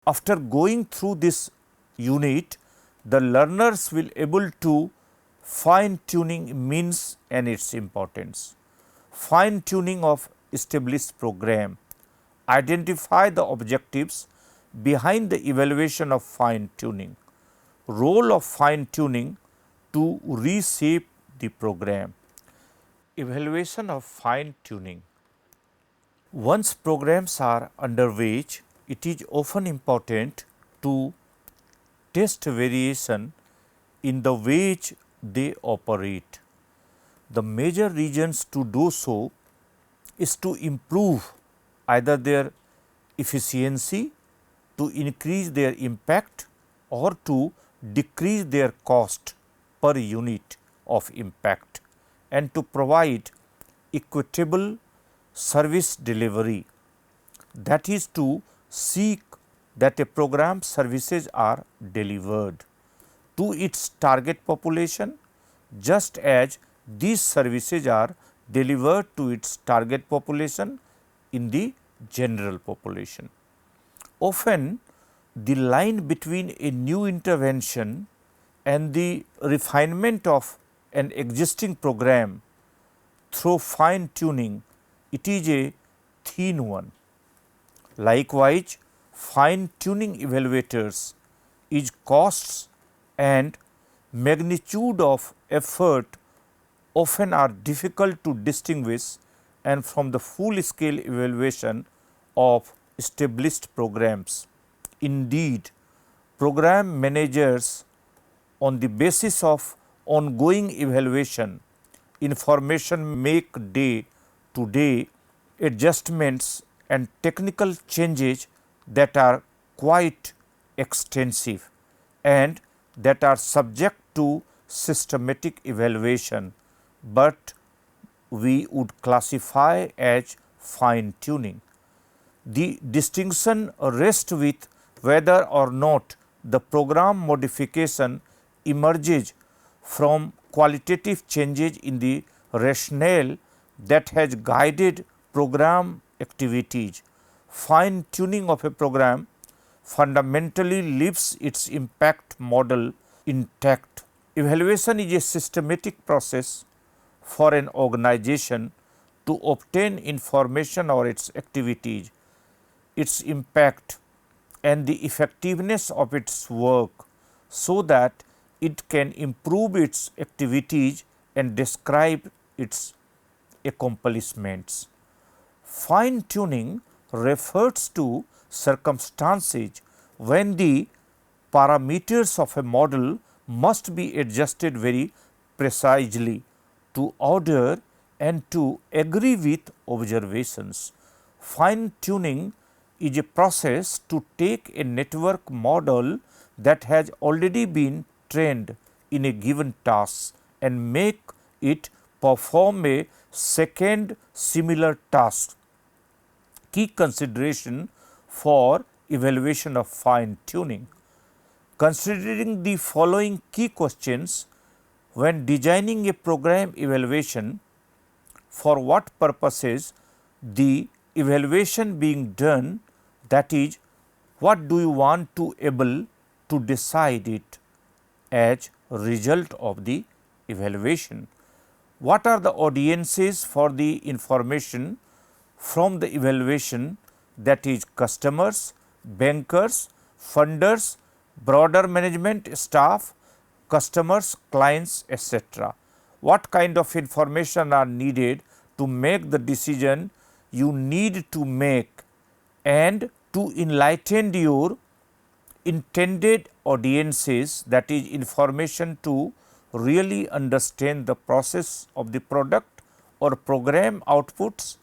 After going through this unit, the learners will able to fine tuning means and its importance, fine tuning of established program, identify the objectives behind the evaluation of fine tuning, role of fine tuning to reshape the program, evaluation of fine tuning. Once programs are underway, it is often important to test variation in the ways they operate. The major reasons to do so is to improve either their efficiency, to increase their impact, or to decrease their cost per unit of impact, and to provide equitable service delivery, that is to seek that a program services are delivered to its target population, just as these services are delivered to its target population in the general population. Often the line between a new intervention and the refinement of an existing program through fine tuning, it is a thin one. Likewise, fine tuning evaluators is costs and magnitude of effort often are difficult to distinguish and from the full scale evaluation of established programs. Indeed, program managers on the basis of ongoing evaluation information make day to day adjustments and technical changes that are quite extensive and that are subject to systematic evaluation, but we would classify as fine tuning. The distinction rests with whether or not the program modification emerges from qualitative changes in the rationale that has guided program activities. Fine tuning of a program fundamentally leaves its impact model intact. Evaluation is a systematic process for an organization to obtain information on its activities, its impact and the effectiveness of its work, so that it can improve its activities and describe its accomplishments. Fine tuning refers to circumstances when the parameters of a model must be adjusted very precisely to order and to agree with observations. Fine tuning is a process to take a network model that has already been trained in a given task and make it perform a second similar task. Key consideration for evaluation of fine tuning. Considering the following key questions when designing a program evaluation, for what purposes the evaluation being done, that is, what do you want to able to decide it as result of the evaluation. What are the audiences for the information from the evaluation, that is customers, bankers, funders, broader management staff, customers, clients, etc. What kind of information are needed to make the decision you need to make and to enlighten your intended audiences, that is information to really understand the process of the product or program outputs,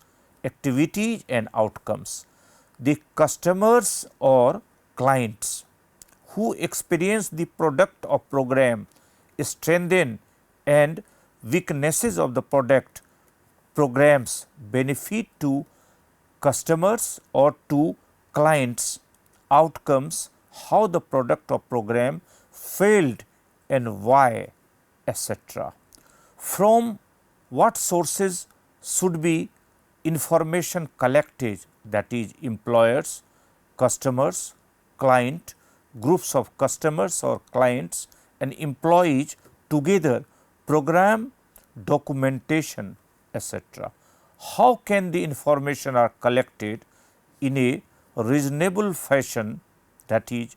activities and outcomes. The customers or clients who experience the product or program, strengthen and weaknesses of the product programs, benefit to customers or to clients, outcomes, how the product or program failed and why, etc. From what sources should be information collected, that is employers, customers, client, groups of customers or clients and employees together, program documentation, etc. How can the information are collected in a reasonable fashion, that is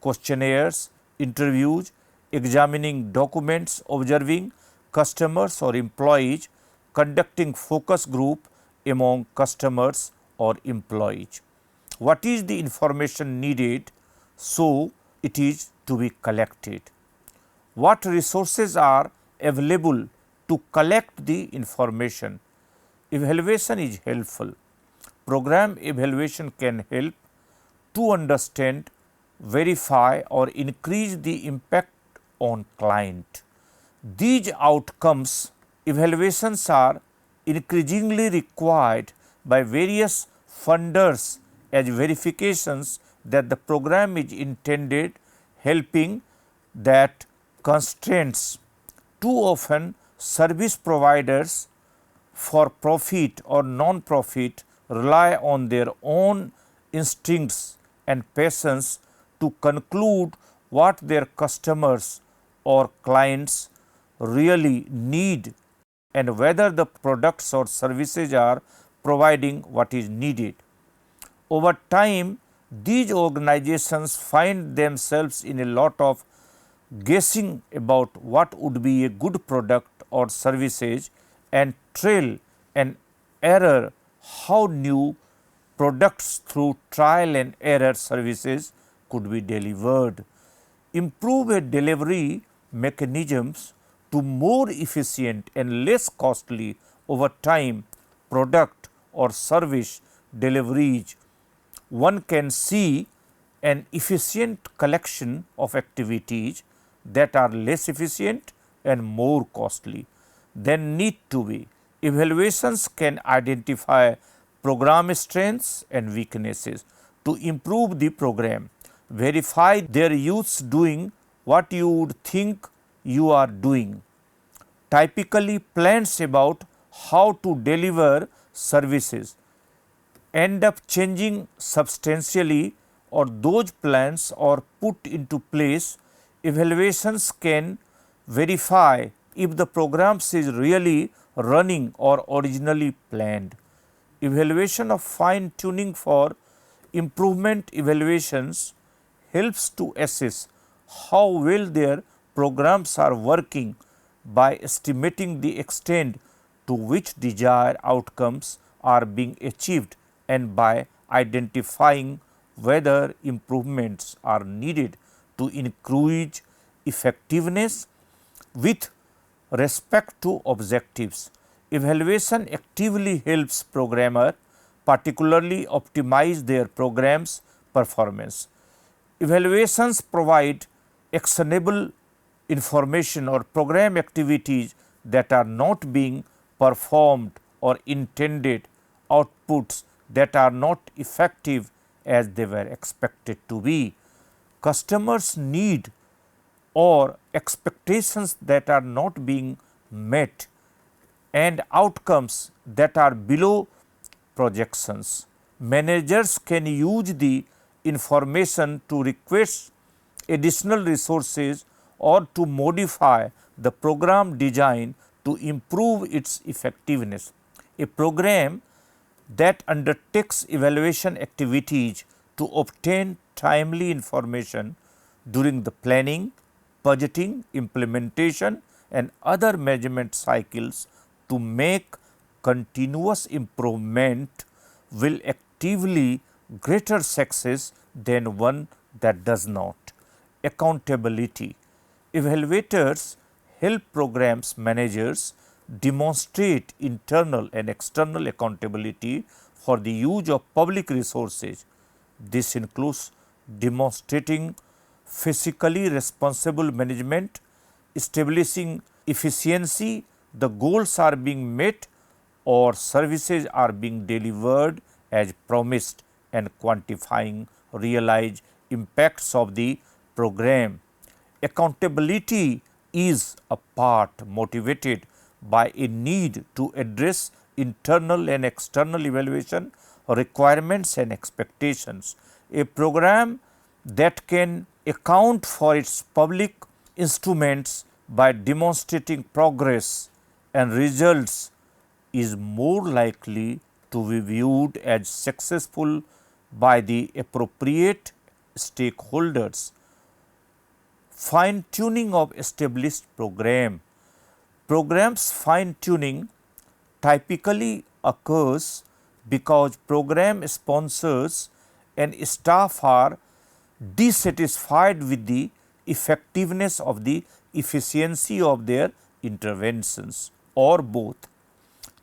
questionnaires, interviews, examining documents, observing customers or employees, conducting focus group among customers or employees. What is the information needed so it is to be collected? What resources are available to collect the information? Evaluation is helpful. Program evaluation can help to understand, verify or increase the impact on client. These outcomes evaluations are increasingly required by various funders as verifications that the program is intended helping that constraints. Too often service providers for profit or non-profit rely on their own instincts and passions to conclude what their customers or clients really need and whether the products or services are providing what is needed. Over time, these organizations find themselves in a lot of guessing about what would be a good product or services and trial and error how new products through trial and error services could be delivered. Improve a delivery mechanisms to more efficient and less costly over time product or service deliveries. One can see an efficient collection of activities that are less efficient and more costly than need to be. Evaluations can identify program strengths and weaknesses to improve the program, verify their use doing what you would think you are doing. Typically, plans about how to deliver services end up changing substantially or those plans are put into place. Evaluations can verify if the programs is really running or originally planned. Evaluation of fine tuning for improvement evaluations helps to assess how well their programs are working by estimating the extent to which desired outcomes are being achieved and by identifying whether improvements are needed to increase effectiveness with respect to objectives. Evaluation actively helps programmer particularly optimize their programs performance. Evaluations provide actionable information or program activities that are not being performed or intended outputs that are not effective as they were expected to be. Customers' need or expectations that are not being met and outcomes that are below projections. Managers can use the information to request additional resources or to modify the program design to improve its effectiveness. A program that undertakes evaluation activities to obtain timely information during the planning, budgeting, implementation and other measurement cycles to make continuous improvement will actively greater success than one that does not. Accountability. Evaluators help programs managers demonstrate internal and external accountability for the use of public resources. This includes demonstrating fiscally responsible management, establishing efficiency, the goals are being met or services are being delivered as promised and quantifying realized impacts of the program. Accountability is a part motivated by a need to address internal and external evaluation requirements and expectations. A program that can account for its public instruments by demonstrating progress and results is more likely to be viewed as successful by the appropriate stakeholders. Fine tuning of established program. Programs fine tuning typically occurs because program sponsors and staff are dissatisfied with the effectiveness of the efficiency of their interventions, or both.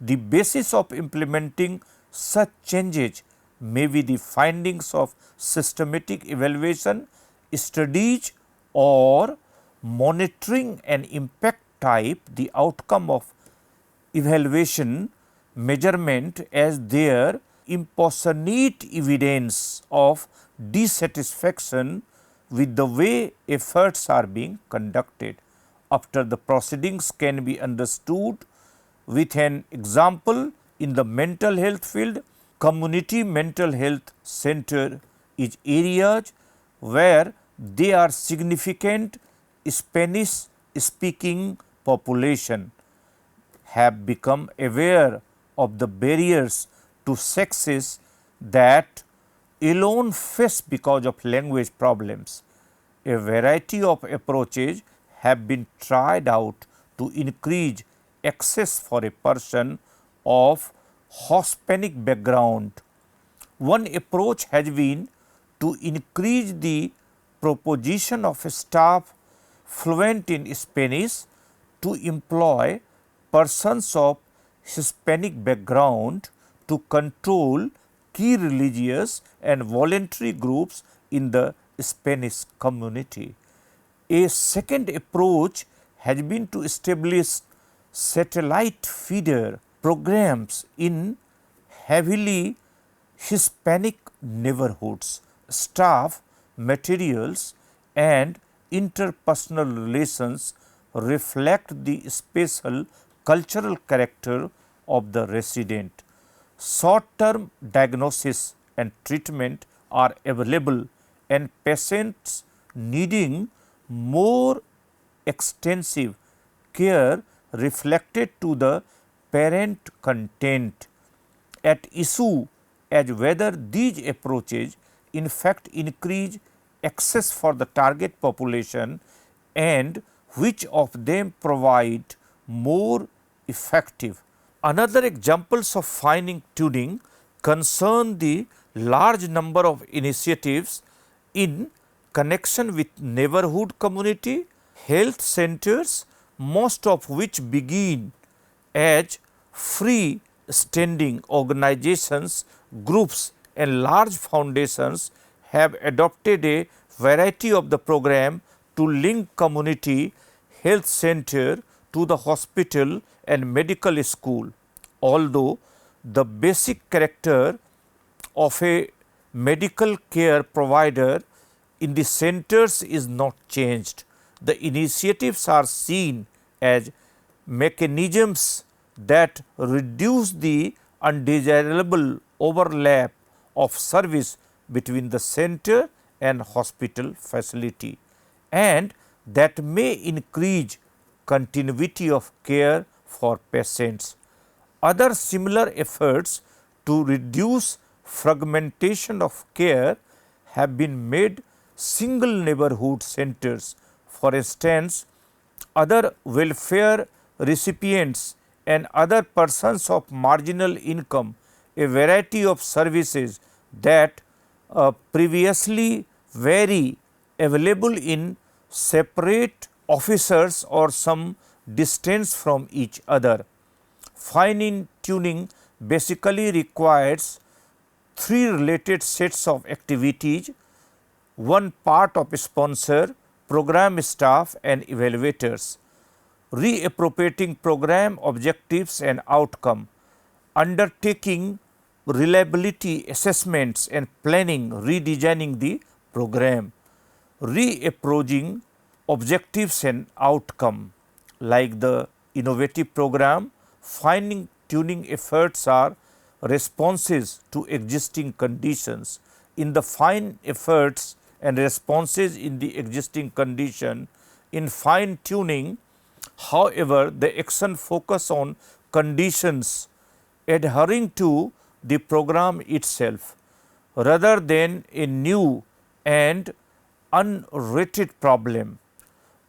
The basis of implementing such changes may be the findings of systematic evaluation studies or monitoring and impact type. The outcome of evaluation measurement as their impersonate evidence of dissatisfaction with the way efforts are being conducted. After the proceedings can be understood with an example in the mental health field, community mental health center is areas where there are significant Spanish speaking population have become aware of the barriers to success that alone face because of language problems. A variety of approaches have been tried out to increase access for a person of Hispanic background. One approach has been to increase the proposition of staff fluent in Spanish to employ persons of Hispanic background to control key religious and voluntary groups in the Spanish community. A second approach has been to establish satellite feeder programs in heavily Hispanic neighborhoods. Staff, materials and interpersonal relations reflect the special cultural character of the resident. Short-term diagnosis and treatment are available, and patients needing more extensive care reflected to the parent content. At issue as whether these approaches in fact increase access for the target population and which of them provide more effective. Another examples of fine tuning concern the large number of initiatives in connection with neighborhood community health centers, most of which begin as free standing organizations, groups and large foundations have adopted a variety of the program to link community health center to the hospital and medical school. Although the basic character of a medical care provider in the centers is not changed, the initiatives are seen as mechanisms that reduce the undesirable overlap of service between the center and hospital facility, and that may increase continuity of care for patients. Other similar efforts to reduce fragmentation of care have been made single neighborhood centers. For instance, other welfare recipients and other persons of marginal income, a variety of services that previously very available in separate officers or some distance from each other. Fine tuning basically requires three related sets of activities, one part of sponsor, program staff and evaluators, reappropriating program objectives and outcome, undertaking reliability assessments and planning, redesigning the program, reapproaching objectives and outcome. Like the innovative program, fine tuning efforts are responses to existing conditions. In the fine efforts and responses in the existing condition. In fine tuning, however, the action focus on conditions adhering to the program itself rather than a new and unrated problem.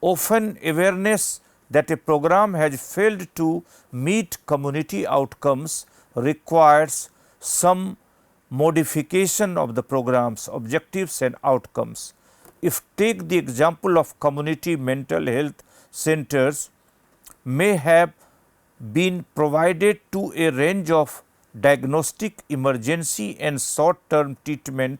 Often awareness that a program has failed to meet community outcomes requires some modification of the program's objectives and outcomes. If take the example of community mental health centers may have been provided to a range of diagnostic, emergency and short term treatment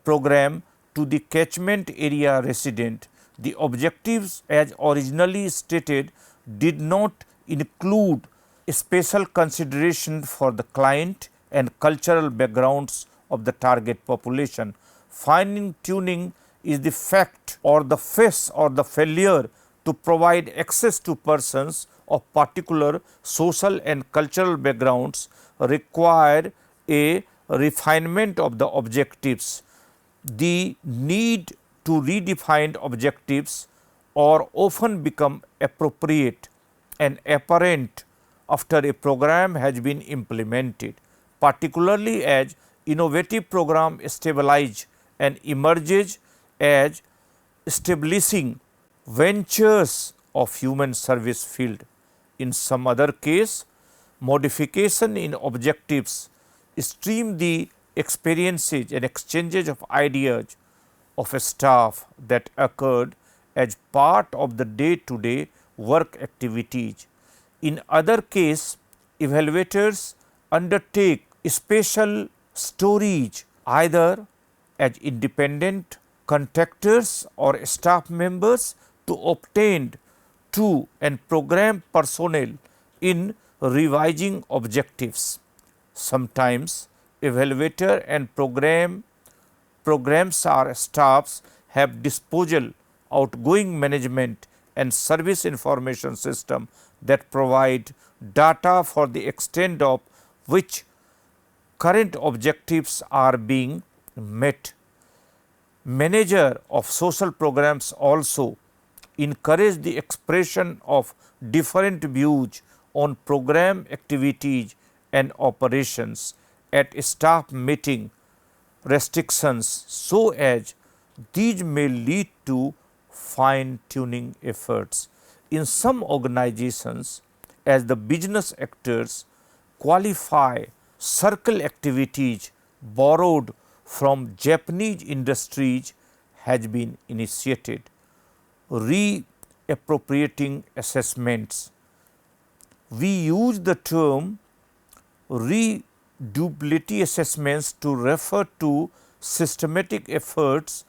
program to the catchment area resident. The objectives as originally stated did not include special consideration for the client and cultural backgrounds of the target population. Fine tuning is the fact or the face or the failure to provide access to persons of particular social and cultural backgrounds require a refinement of the objectives. The need to redefine objectives or often become appropriate and apparent after a program has been implemented, particularly as innovative program stabilize and emerges as establishing ventures of human service field. In some other case, modification in objectives stream the experiences and exchanges of ideas of a staff that occurred as part of the day-to-day work activities. In other case, evaluators undertake special storage either as independent contractors or staff members to obtain to and program personnel in revising objectives. Sometimes evaluator and programs or staffs have disposal, outgoing management and service information system that provide data for the extent of which current objectives are being met. Manager of social programs also encourage the expression of different views on program activities and operations at staff meeting restrictions, so as these may lead to fine tuning efforts. In some organizations, as the business actors qualify circle activities borrowed from Japanese industries has been initiated. Reappropriating assessments. We use the term readability assessments to refer to systematic efforts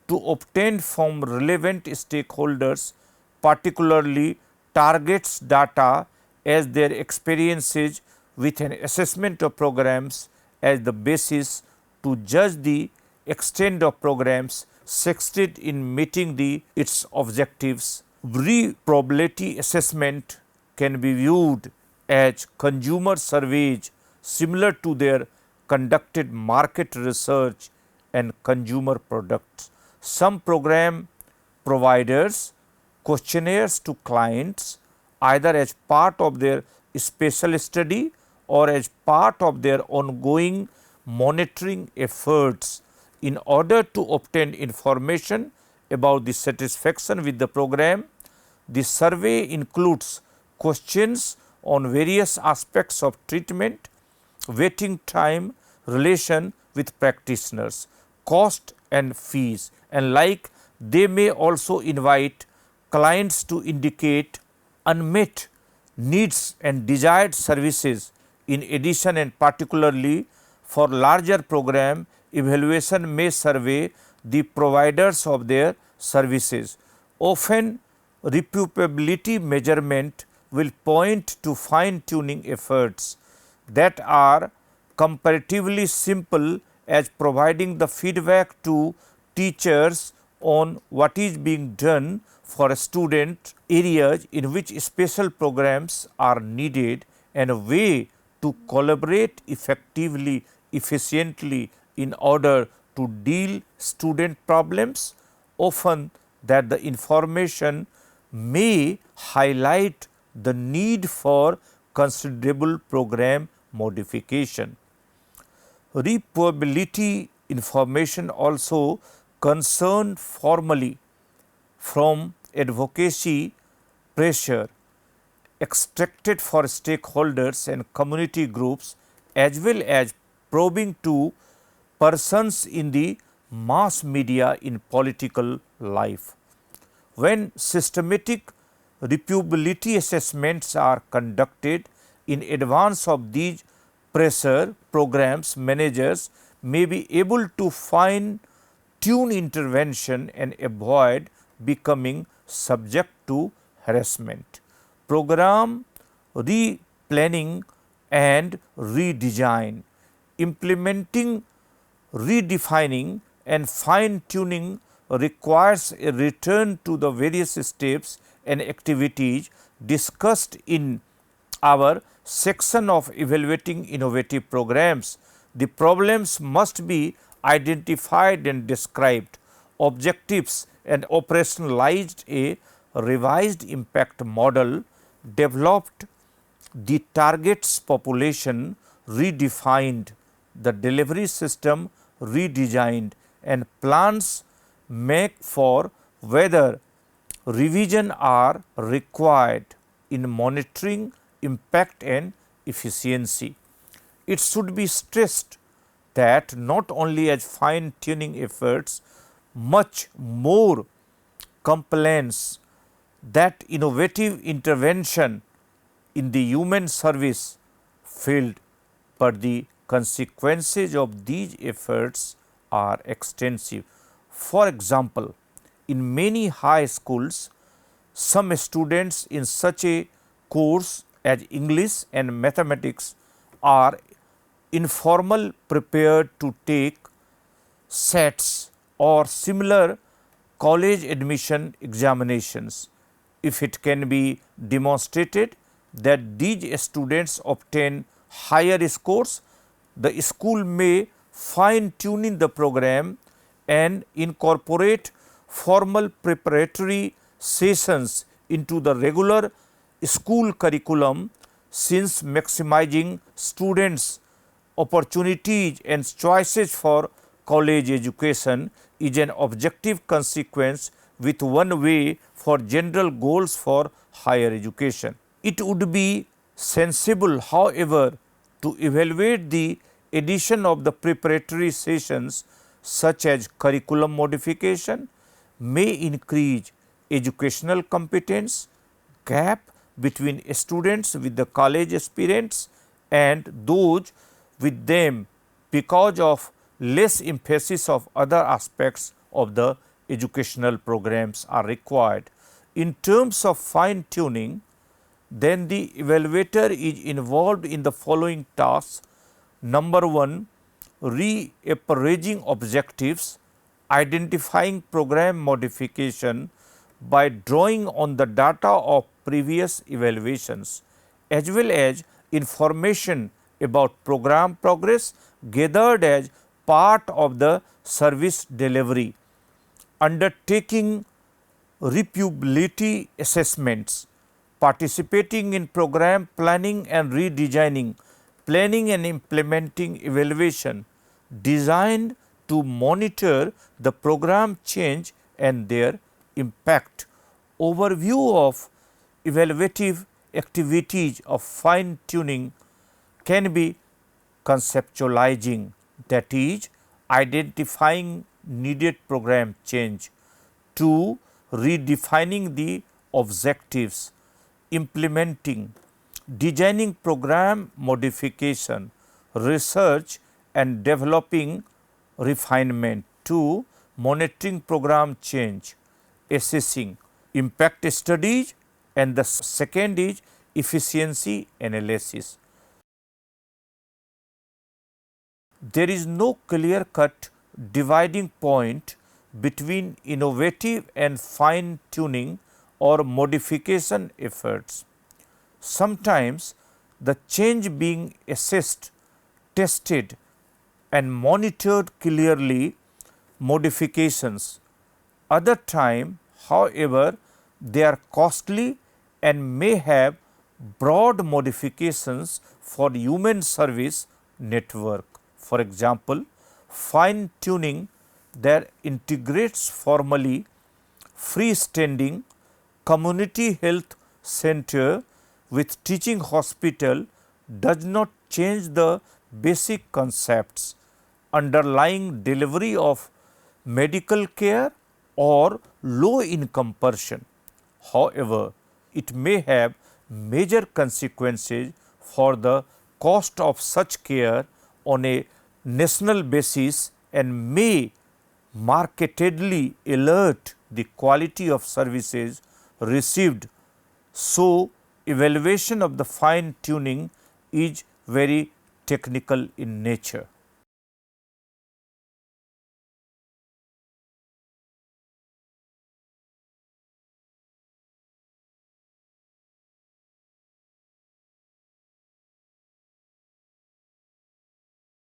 to obtain from relevant stakeholders, particularly targets data as their experiences with an assessment of programs as the basis to judge the extent of programs succeed in meeting its objectives. Reprobability assessment can be viewed as consumer surveys similar to their conducted market research and consumer products. Some program providers questionnaires to clients either as part of their special study or as part of their ongoing monitoring efforts in order to obtain information about the satisfaction with the program. The survey includes questions on various aspects of treatment, waiting time, relation with practitioners, cost and fees, and like they may also invite clients to indicate unmet needs and desired services. In addition, and particularly for larger program, evaluation may survey the providers of their services. Often reproducibility measurement will point to fine tuning efforts that are comparatively simple as providing the feedback to teachers on what is being done for student areas in which special programs are needed and a way to collaborate effectively, efficiently in order to deal student problems, often that the information may highlight the need for considerable program modification. Reprovability information also concerned formally from advocacy pressure extracted for stakeholders and community groups, as well as probing to persons in the mass media in political life. When systematic reputability assessments are conducted in advance of these pressure programs, managers may be able to fine tune intervention and avoid becoming subject to harassment. Program replanning and redesign, implementing, redefining and fine tuning requires a return to the various steps and activities discussed in our section of evaluating innovative programs. The problems must be identified and described, objectives and operationalized. A revised impact model developed, the targets population redefined, the delivery system redesigned, and plans make for whether revision are required in monitoring impact and efficiency. It should be stressed that not only as fine tuning efforts, much more compliance that innovative intervention in the human service field, but the consequences of these efforts are extensive. For example, in many high schools, some students in such a course as English and mathematics are informal prepared to take SETs or similar college admission examinations. If it can be demonstrated that these students obtain higher scores, the school may fine tuning the program and incorporate formal preparatory sessions into the regular school curriculum, since maximizing students' opportunities and choices for college education is an objective consequence with one way for general goals for higher education. It would be sensible, however, to evaluate the addition of the preparatory sessions such as curriculum modification may increase educational competence gap between students with the college aspirants and those with them because of less emphasis of other aspects of the educational programs are required. In terms of fine tuning, then the evaluator is involved in the following tasks. Number 1, reappraising objectives, identifying program modification by drawing on the data of previous evaluations, as well as information about program progress gathered as part of the service delivery, undertaking reputability assessments, participating in program planning and redesigning, planning and implementing evaluation designed to monitor the program change and their impact. Overview of evaluative activities of fine tuning can be conceptualizing, that is, identifying needed program change, 2, redefining the objectives, implementing, designing program modification, research and developing refinement, 2, monitoring program change, assessing impact studies, and the second is efficiency analysis. There is no clear cut dividing point between innovative and fine tuning or modification efforts. Sometimes the change being assessed, tested and monitored clearly modifications. Other time, however, they are costly and may have broad modifications for human service network. For example, fine tuning that integrates formally freestanding community health center with teaching hospital does not change the basic concepts underlying delivery of medical care or low income person. However, it may have major consequences for the cost of such care on a national basis and may markedly alert the quality of services received. So, evaluation of the fine tuning is very technical in nature.